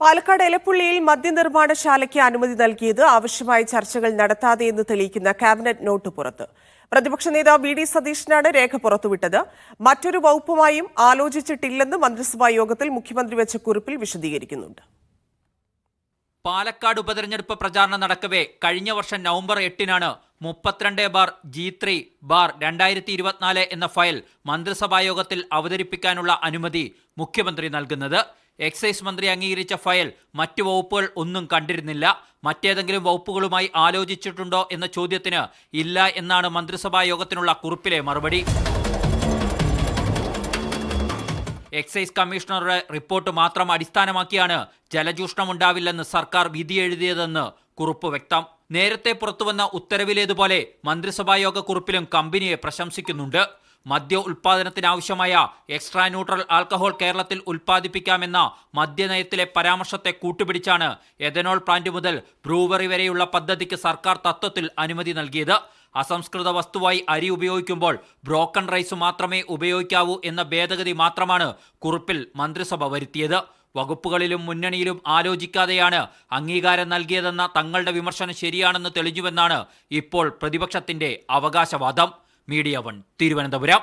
പാലക്കാട് എലപ്പുള്ളിയിൽ മദ്യനിർമ്മാണശാലയ്ക്ക് അനുമതി നൽകിയത് ആവശ്യമായ ചർച്ചകൾ നടത്താതെയെന്ന് തെളിയിക്കുന്ന ക്യാബിനറ്റ് നോട്ട് പുറത്ത്. പ്രതിപക്ഷ നേതാവ് വി ഡി സതീശനാണ് രേഖ പുറത്തുവിട്ടത്. മറ്റൊരു വകുപ്പുമായും ആലോചിച്ചിട്ടില്ലെന്ന് മന്ത്രിസഭാ യോഗത്തിൽ മുഖ്യമന്ത്രി വെച്ച കുറിപ്പിൽ വിശദീകരിക്കുന്നുണ്ട്. പാലക്കാട് ഉപതെരഞ്ഞെടുപ്പ് പ്രചാരണം നടക്കവേ കഴിഞ്ഞ വർഷം നവംബർ 8-നാണ് 32/G3/2024 എന്ന ഫയൽ മന്ത്രിസഭാ യോഗത്തിൽ അവതരിപ്പിക്കാനുള്ള അനുമതി മുഖ്യമന്ത്രി നൽകുന്നത്. എക്സൈസ് മന്ത്രി അംഗീകരിച്ച ഫയൽ മറ്റു വകുപ്പുകൾ ഒന്നും കണ്ടിരുന്നില്ല. മറ്റേതെങ്കിലും വകുപ്പുകളുമായി ആലോചിച്ചിട്ടുണ്ടോ എന്ന ചോദ്യത്തിന് ഇല്ല എന്നാണ് മന്ത്രിസഭാ യോഗത്തിനുള്ള കുറിപ്പിലെ മറുപടി. എക്സൈസ് കമ്മീഷണറുടെ റിപ്പോർട്ട് മാത്രം അടിസ്ഥാനമാക്കിയാണ് ജലചൂഷണമുണ്ടാവില്ലെന്ന് സർക്കാർ വിധി എഴുതിയതെന്ന് കുറിപ്പ് വ്യക്തം. നേരത്തെ പുറത്തുവന്ന ഉത്തരവിലേതുപോലെ മന്ത്രിസഭായോഗ കുറിപ്പിലും കമ്പനിയെ പ്രശംസിക്കുന്നുണ്ട്. മദ്യ ഉൽപാദനത്തിനാവശ്യമായ എക്സ്ട്രാ ന്യൂട്രൽ ആൽക്കഹോൾ കേരളത്തിൽ ഉൽപ്പാദിപ്പിക്കാമെന്ന മദ്യനയത്തിലെ പരാമർശത്തെ കൂട്ടുപിടിച്ചാണ് എഥനോൾ പ്ലാന്റ് മുതൽ ബ്രൂവറി വരെയുള്ള പദ്ധതിക്ക് സർക്കാർ തത്വത്തിൽ അനുമതി നൽകിയത്. അസംസ്കൃത വസ്തുവായി അരി ഉപയോഗിക്കുമ്പോൾ ബ്രോക്കൺ റൈസ് മാത്രമേ ഉപയോഗിക്കാവൂ എന്ന ഭേദഗതി മാത്രമാണ് കുറിപ്പിൽ മന്ത്രിസഭ വരുത്തിയത്. വകുപ്പുകളിലും മുന്നണിയിലും ആലോചിക്കാതെയാണ് അംഗീകാരം നൽകിയതെന്ന തങ്ങളുടെ വിമർശനം ശരിയാണെന്ന് തെളിഞ്ഞുവെന്നാണ് ഇപ്പോൾ പ്രതിപക്ഷത്തിന്റെ അവകാശവാദം. മീഡിയ 1 തിരുവനന്തപുരം.